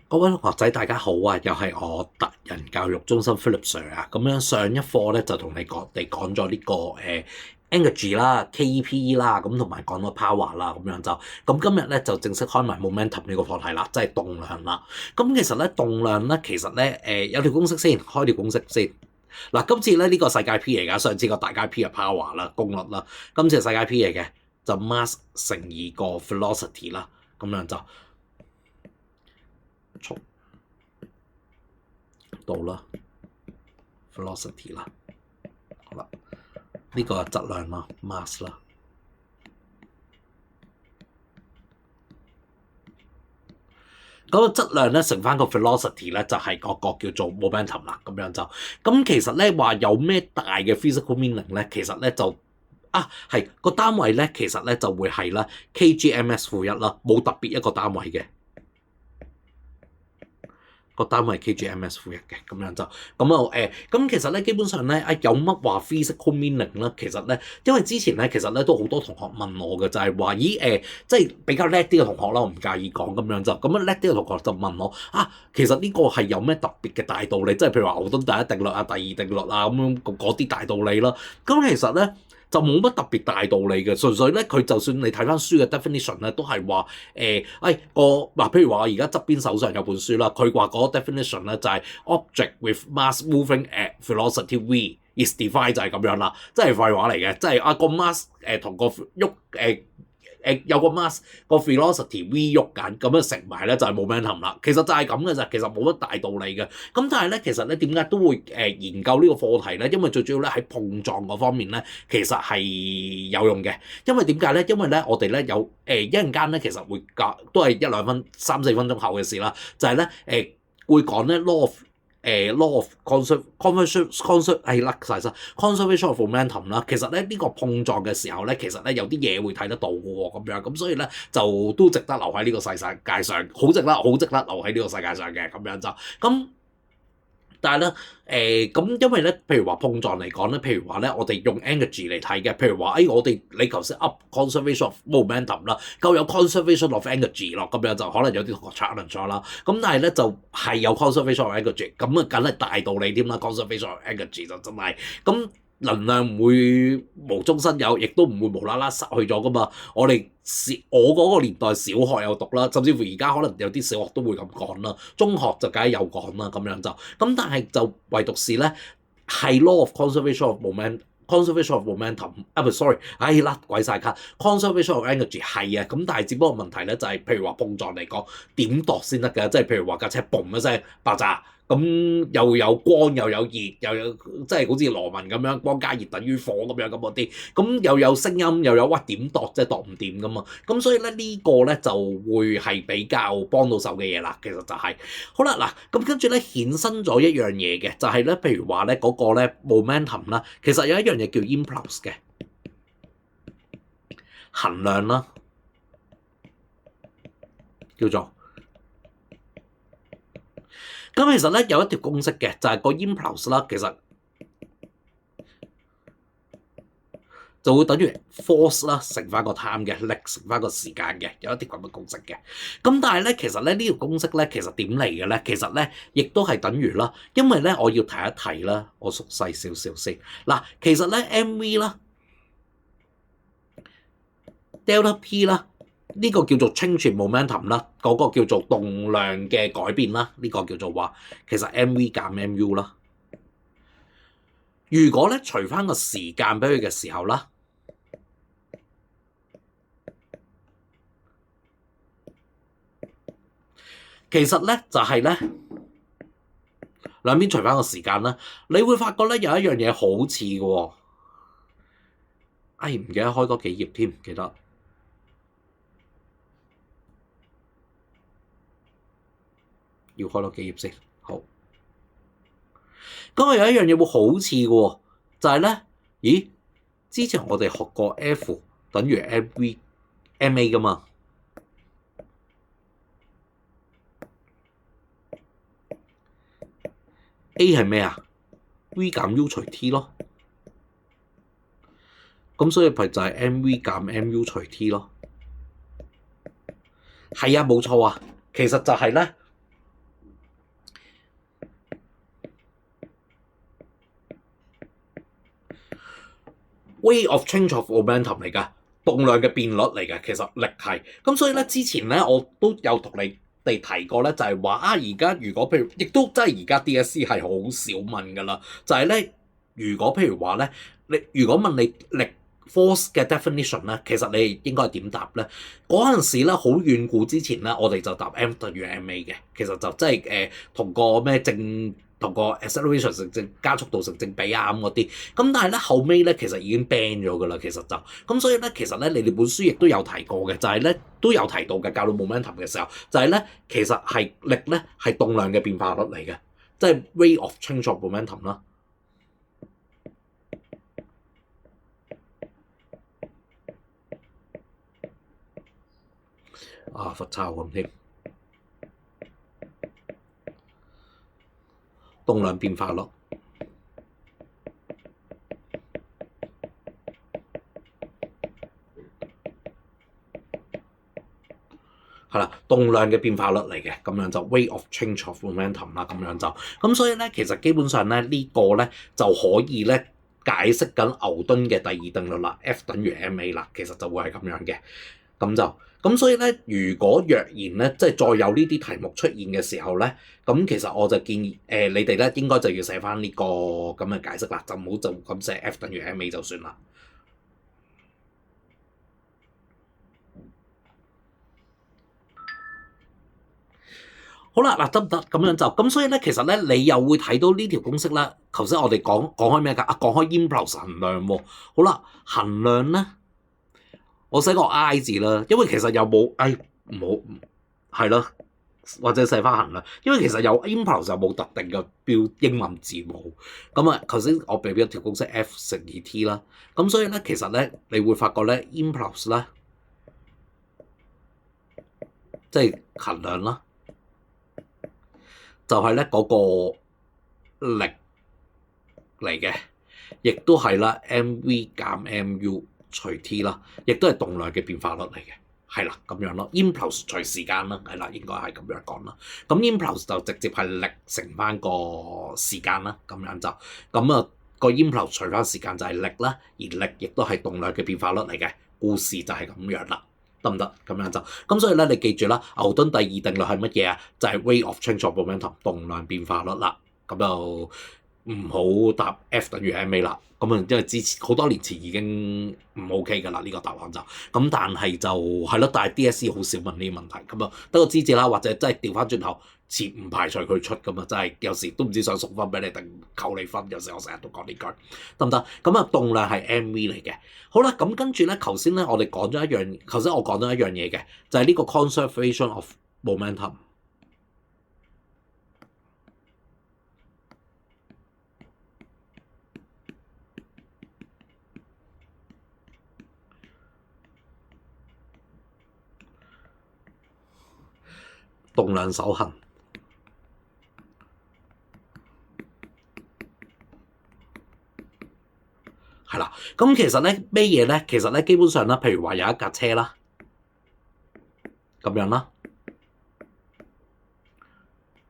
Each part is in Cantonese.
各位同學仔，大家好啊！又係我達人教育中心 Philip Sir 啊。咁樣上一課咧就同你講咗呢個energy 啦、KEPE 啦，咁同埋講咗 power 啦，咁樣就咁今日咧就正式開埋 momentum 呢個課題啦，即係動量啦。咁其實咧動量咧其實咧有條公式先，開條公式先。嗱，今次咧呢個世界 P 嚟㗎，上次個大界 P 係 power 啦、功率啦，今次係世界 P 嚟嘅，就 mass 乘以個 velocity 啦，咁樣就速度啦 velocity 啦，好啦，呢個係質量啦 mass 啦。咁個質量咧乘翻個 velocity 咧就係嗰個叫做 momentum 啦，咁樣就咁其實咧話有咩大嘅 physical meaning 咧，其實咧就係個單位咧，其實咧就會係啦 kgms-1 啦，冇特別一個單位嘅。個單位係 kgms-1 嘅，咁樣就咁其實咧基本上咧有乜話 physical meaning 咧？其實咧，因為之前咧其實咧都好多同學問我嘅，就係話即係比較叻啲嘅同學啦，我唔介意講咁樣就咁樣叻啲嘅同學就問我其實呢個係有咩特別嘅大道理？即係譬如話牛頓第一定律啊、第二定律啊咁樣嗰啲大道理啦。咁其實咧就冇乜特別大道理嘅，純粹咧佢就算你睇翻書嘅 definition 咧，都係話譬如話我而家側邊手上有本書啦，佢話嗰個 definition 咧就係 object with mass moving at velocity v is defined 就係咁樣啦，即係廢話嚟嘅，即係個 mass 同個喐有個 mass 個 velocity v 喐緊，咁樣乘埋咧就係 momentum 啦。其實就係咁嘅咋，其實冇乜大道理嘅。咁但係咧，其實咧點解都會研究呢個課題咧？因為最主要咧喺碰撞嗰方面咧，其實係有用嘅。因為點解咧？因為咧我哋咧有一陣間咧，其實會都係3-4分鐘後嘅事啦，就係咧會講咧 law of conservation of momentum 啦。其實咧呢個碰撞嘅時候咧，其實咧有啲嘢會睇得到嘅喎，咁樣咁所以咧就都值得留喺呢個世界上，好值得留喺呢個世界上嘅，咁樣就咁。但係咧咁因為咧，譬如話碰撞嚟講咧，譬如話咧，我哋用 energy 嚟睇嘅，譬如話你頭先 up conservation of momentum 啦，夠有 conservation of energy 咯，咁樣就可能有啲同學 challenge 咗啦。咁但係咧就係有 conservation of energy，咁梗係大道理添啦。conservation of energy 就真係咁。能量唔會無中生有，亦都唔會無啦啦失去咗噶嘛。我嗰個年代小學有讀啦，甚至乎而家可能有啲小學都會咁講啦，中學就梗係有講啦，咁樣就咁。但係就唯獨是咧係 law of conservation of momentum sorry， 甩鬼晒卡 conservation of energy 係啊，咁但係只不過問題咧就係譬如話碰撞嚟講點度先得㗎，即係譬如話架車嘣一聲爆炸。咁又有光又有熱又有即係好似羅文咁樣，光加熱等於火咁樣咁嗰啲，咁又有聲音又有點度，即係度唔掂噶嘛。咁所以咧呢個咧就會係比較幫到手嘅嘢啦。其實就係好啦嗱，咁跟住咧衍生咗一樣嘢嘅，就係咧譬如話咧嗰個咧 momentum 啦，其實有一樣嘢叫 impulse 嘅衡量啦，叫做。咁其實咧有一條公式嘅，就係個 impulse 啦，其實就會等於 force 啦乘翻個 time 嘅，力乘翻個時間嘅，有一條咁嘅公式嘅。咁但係咧，其實咧呢條公式咧，其實點嚟嘅咧？其實咧亦都係等於啦，因為咧我要提一提啦，我縮細少少先。嗱，其實咧 mv 啦、delta p 啦。呢個叫做 change in momentum 啦，嗰個叫做動量嘅改變啦，呢個叫做話其實 mv 減 mu 啦。如果咧除翻個時間俾佢嘅時候啦，其實咧就係咧兩邊除翻個時間啦，你會發覺咧有一樣嘢好似嘅喎，唔記得開多幾頁添，唔記得。要開多幾頁先，好。咁有一樣嘢會好似嘅喎，就係咧，咦？之前我哋學過 F 等於 ma 噶嘛 ？A 係咩啊 ？V 減 U 除 T 咯。咁所以咪就係 mv 減 mu 除 T 咯。係啊，冇錯啊，其實就係咧。way of change of momentum 嚟㗎，動量嘅變率嚟嘅，其實力係。咁所以咧，之前咧我都有同你哋提過咧，就係話啊，而家如果譬如，亦都真係而家 DSE 係好少問㗎啦，就係咧，如果譬如話咧，你如果問你力 force 嘅 definition 咧，其實你應該係點答咧？嗰陣時咧，好遠古之前咧，我哋就答 M 等於 ma 嘅，其實就即係同個咩同個 acceleration 成正加速度成正比啊咁嗰啲，咁但係咧後尾咧其實已經 ban 咗㗎啦，其實就咁所以咧其實咧你哋本書亦都有提過嘅，就係咧都有提到嘅，教到 momentum 嘅時候，就係咧其實係力咧係動量嘅變化率嚟嘅，即係 rate of change of momentum 啦。啊，罰抄咁添，動量變化率係啦，動量嘅變化率嚟嘅，咁樣就 rate of change of momentum 啦，咁樣就咁，所以咧其實基本上咧呢個咧就可以咧解釋緊牛頓嘅第二定律啦 ，F 等於 ma 啦，其實就會係咁樣嘅，咁所以咧，如果若然咧，即係再有呢啲題目出現嘅時候咧，咁其實我就建議你哋咧應該就要寫翻呢個咁嘅解釋啦，就唔好就咁寫 F 等於 ma 就算啦。好啦，嗱得唔得？咁樣就咁，所以咧，其實咧，你又會睇到呢條公式啦。頭先我哋講開咩㗎？講開 impulse 衡量喎。好啦，衡量咧，我寫個 I 字啦，因為其實又冇冇係咯，或者寫翻衡量，因為其實有 impulse 又冇特定嘅標英文字母。咁啊，頭先我俾咗條公式 F 乘以 T 啦。咁所以咧，其實咧，你會發覺咧 impulse 咧，即係衡量啦。就係咧嗰個力嚟嘅，亦都係啦 mv 減 mu 除 t 啦，亦都係動量嘅變化率嚟嘅，係啦咁樣咯。impulse 除時間啦，係啦，應該係咁樣講啦。咁 impulse 就直接係力乘翻個時間啦，咁樣就咁啊個 impulse 除翻時間就係力啦，而力亦都係動量嘅變化率嚟嘅，故事就係咁樣啦。得唔得？咁樣就咁，所以咧，你記住啦，牛頓第二定律係乜嘢啊？就係 rate of change of momentum 動量變化率啦。咁就唔好答 F 等於 ma 啦。咁啊，因為之前好多年前已經唔 OK 㗎啦，呢個答案就咁，但係就係咯，但係 DSE 好少問呢啲問題，咁啊得個知字啦，或者真係調翻轉頭，切唔排除佢出㗎嘛，真係有時都唔知想送分俾你定扣你分，有時我成日都講呢句，得唔得？咁啊，動量係 mv 嚟嘅。好啦，咁跟住咧，頭先咧我哋講咗一樣，頭先我講咗一樣嘢嘅，就係呢個 conservation of momentum。動量守恒係啦，咁其實咧咩嘢咧？其實咧基本上咧，譬如話有一架車啦，咁樣啦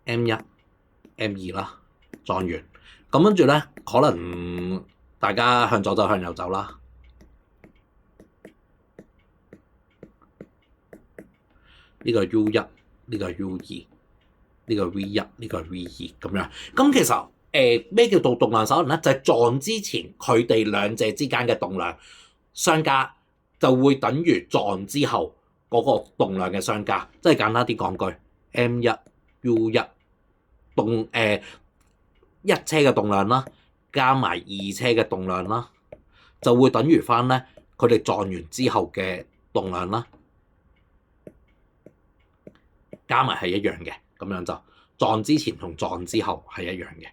，M1、M2 啦，撞完，咁跟住咧，可能大家向左走向右走啦，呢個係 U1。呢個係 U2，呢個係 V1，呢個係 V2咁樣。咁其實咩叫做動量守恒咧？就係撞之前佢哋兩者之間嘅動量相加，就會等於撞之後嗰個動量嘅相加。即係簡單啲講句 ，M1 U1 一車嘅動量啦，加埋二車嘅動量啦，就會等於翻咧佢哋撞完之後嘅動量啦。加埋係一樣嘅，咁樣就撞之前同撞之後係一樣嘅，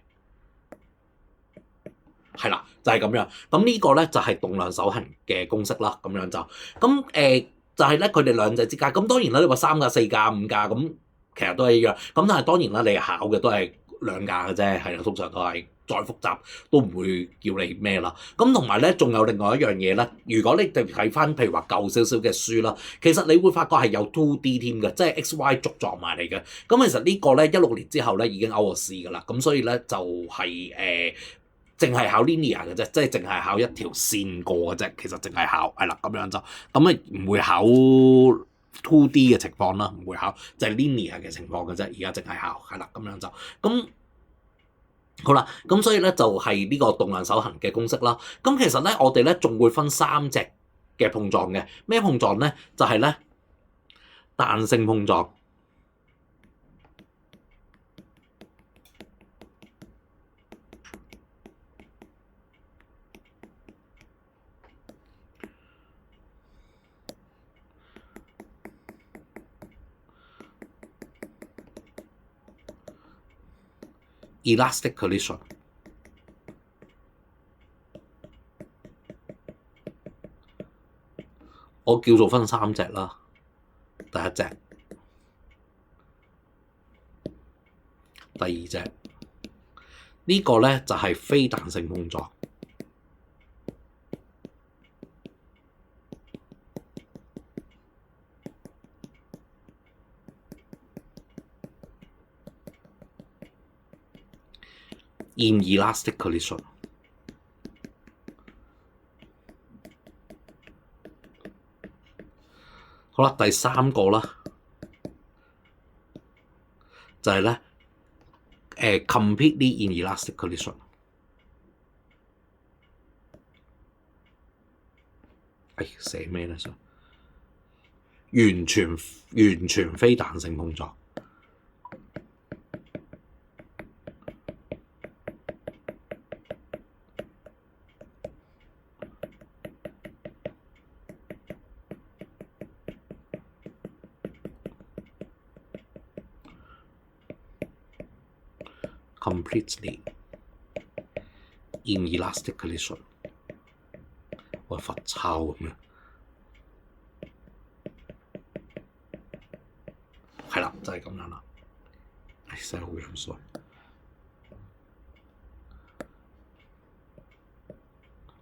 係啦，就係咁樣。咁呢個咧就係動量守恒嘅公式啦，咁樣就咁就係咧佢哋兩者之間。咁當然啦，你話3架、4架、5架咁，其實都係一樣。咁但係當然啦，你考嘅都係2架嘅啫，係啦，通常都係。再複雜都唔會叫你咩啦，咁同埋咧，仲有另外一樣嘢咧。如果你哋睇翻譬如話舊少少嘅書啦，其實你會發覺係有 2D 添嘅，即係 XY 軸撞埋嚟嘅。咁其實呢個咧16年之後咧已經 out of 㗎啦，咁所以咧就係淨係考 linear 嘅啫，即係淨係考一條線過嘅啫。其實淨係考係啦，咁樣就咁啊，唔會考 2D 嘅情況啦，唔會考就係 linear 嘅情況嘅啫。而家淨係考係啦，咁樣就咁好啦。咁所以咧就係呢個動量守恒嘅公式啦。咁其實咧我哋咧仲會分3隻嘅碰撞嘅，咩碰撞咧？就係咧彈性碰撞、elastic collision。我叫做分3隻啦。第一隻、第二隻呢個咧就係非彈性碰撞。inelastic collision。好啦，第3個啦，就係咧completely inelastic collision。寫咩咧？完全非彈性碰撞。completely inelastic collision。我罰抄咁樣，係啦，就係咁樣啦。寫好樣衰，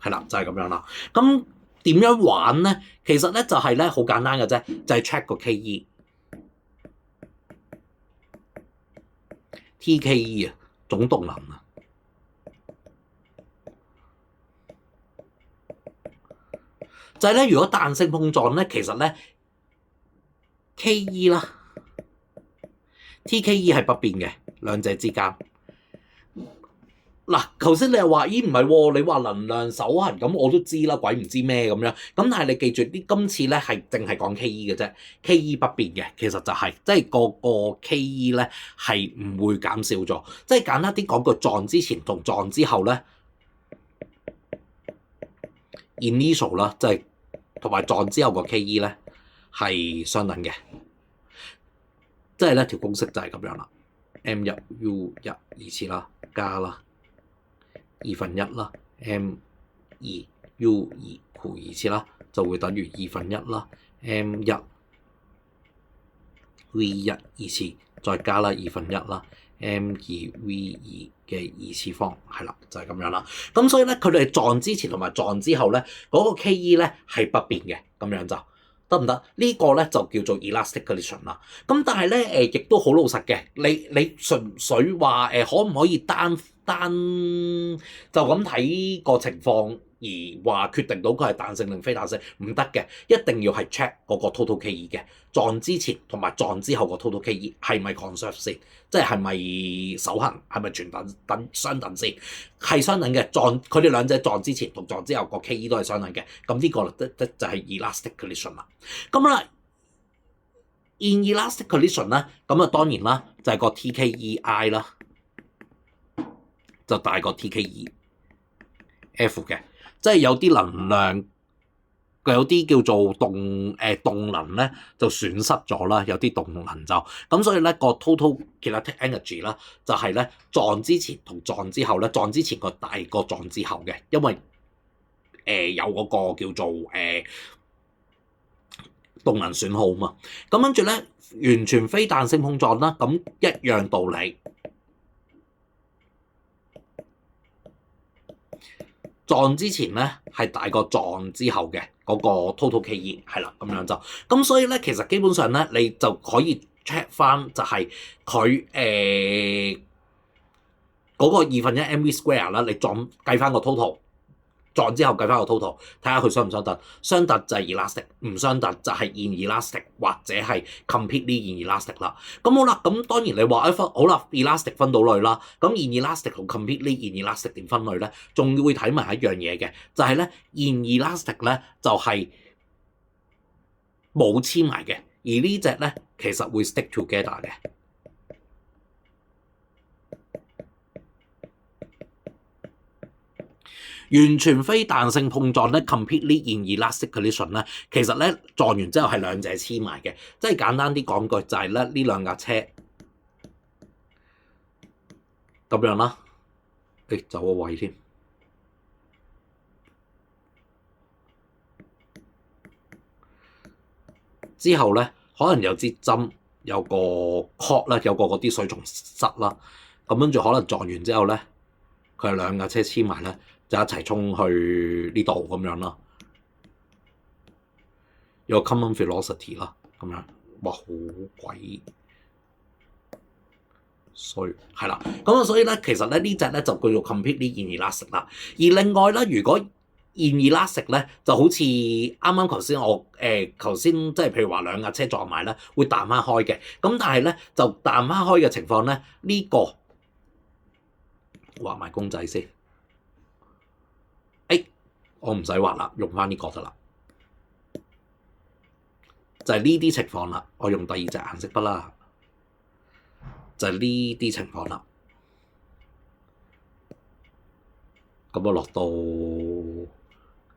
係啦，就係咁樣啦。咁點樣玩咧？其實咧就係咧好簡單嘅啫，就係 check 個 KE、TKE 啊，總動能啊。就係咧，如果彈性碰撞咧，其實咧 KE 啦、TKE 係不變嘅，兩者之間。嗱，頭先你又話，咦唔係喎？你話能量守恆咁，我都知啦，鬼唔知咩咁樣。咁但係你記住，今次咧係淨係講 KE 嘅啫 ，KE 不變嘅，其實就係、即係個 KE 咧係唔會減少咗。即係簡單啲講句，撞之前同撞之後咧 ，initial 啦，即係同埋撞之後個 KE 咧係相等嘅。即係咧條公式就係咁樣啦 ，M1U1 二次啦，加啦。2/1啦 ，M2U2 負二次啦，就會等於2/1啦 ，M1V1 二次再加啦2/1啦 ，M2V2 嘅二次方係啦，就係、是、咁樣啦。咁所以咧，佢哋撞之前同埋撞之後咧，嗰、那個 KE 咧係不變嘅，咁樣就得唔得？這個、呢個咧就叫做 elastic collision 啦。咁但係咧亦都好老實嘅，你純粹話可唔可以單就咁睇個情況而話決定到佢係彈性定非彈性？唔得嘅，一定要係 check 嗰個 total KE 嘅，撞之前同埋撞之後個 total KE 係咪 conserve 先，即係咪守恆，係咪全等相等先？係相等嘅，佢哋兩者撞之前同撞之後個 KE 都係相等嘅，咁呢個就係 elastic collision 啦。咁啦 inelastic collision 咧，咁啊當然啦，就係個 TKEI 啦。就大過 TKE F 嘅，即係有啲能量，有啲叫做動能咧就損失咗啦，有啲動能就咁，所以咧個 total kinetic energy 啦，就係咧撞之前同撞之後咧，撞之前個大過撞之後嘅，因為有嗰個叫做動能損耗嘛。咁跟住咧完全非彈性碰撞啦，咁一樣道理。撞之前咧係大過撞之後嘅嗰個 total KE 係啦，咁樣就咁，所以咧其實基本上咧你就可以 check 翻就係佢嗰個2/2 mv²啦，你撞計翻個 total。撞之後計翻個 total，睇下佢相唔相突，相突就係 elastic， 唔相突就係 inelastic 或者係 completely inelastic 啦。咁好啦，咁當然你話好啦 elastic 分到類啦，咁 inelastic 同 completely inelastic 點分類咧？仲會睇埋一樣嘢嘅，就係咧 inelastic 咧就係冇黐埋嘅，而呢隻咧其實會 stick together 嘅。完全非彈性碰撞咧 ，completely inelastic collision 咧，其實咧撞完之後係兩者黐埋嘅，即係簡單啲講句就係咧呢兩架車咁樣啦，走個位添，之後咧可能有支針，有個 cord 啦，有個嗰啲水松塞啦，咁跟住可能撞完之後咧，佢係兩架車黐埋咧。就一齊衝去呢度咁樣啦，有個 common velocity 啦，咁樣，哇好鬼衰，係啦，咁啊所以咧，其實咧呢隻咧就叫做 completely inelastic 啦。而另外咧，如果 inelastic 咧，就好似啱啱頭先我頭先即係譬如話兩架車撞埋咧，會彈翻開嘅。咁但係咧就彈翻開嘅情況咧，呢個畫埋公仔先。我唔使畫啦，用翻呢個得啦，就係呢啲情況啦。我用第二隻顏色筆啦，就係呢啲情況啦。咁我落到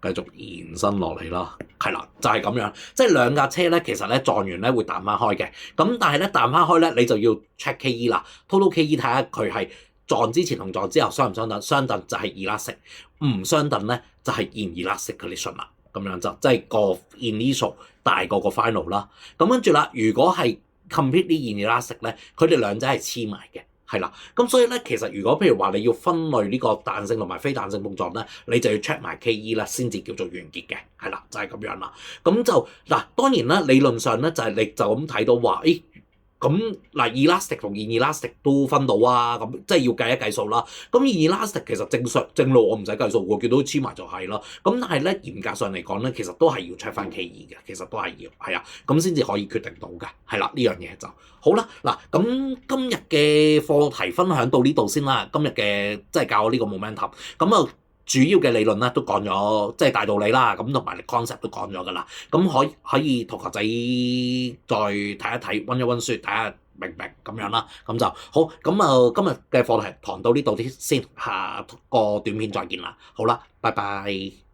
繼續延伸落嚟啦，係啦，就係咁樣。即係兩架車咧，其實咧撞完咧會彈翻開嘅。咁但係咧彈翻開咧，你就要 check KE 啦，total KE 睇下佢係撞之前同撞之後相唔相等，相等就係 elastic， 唔相等咧就係 inelastic collision 啦，咁樣就即係個 initial 大過個 final 啦。咁跟住啦，如果係 completely inelastic 咧，佢哋兩者係黐埋嘅，係啦。咁所以咧，其實如果譬如話你要分類呢個彈性同埋非彈性碰撞咧，你就要 check 埋 KE 啦，先至叫做完結嘅，係啦，就係咁樣啦。咁就嗱，當然啦，理論上咧就係你就咁睇到話，咁嗱 elastic 同 inelastic 都分到啊，咁即係要計一計數啦。咁 elastic 其實正路我唔使計數喎，見到黐埋就係啦。咁但係咧嚴格上嚟講咧，其實都係要 check 翻 KE 嘅，其實都係要係啊，咁先至可以決定到嘅，係啦，呢樣嘢就好啦。嗱，咁今日嘅課題分享到呢度先啦。今日嘅即係教我呢個 momentum，咁啊。主要嘅理論咧都講咗，即係大道理啦，咁同埋 concept 都講咗噶啦。咁可以同學仔再睇一睇，溫一溫書，睇下明唔明咁樣啦。咁就好。咁啊，今日嘅課題堂到呢度先，下個短片再見啦。好啦，拜拜。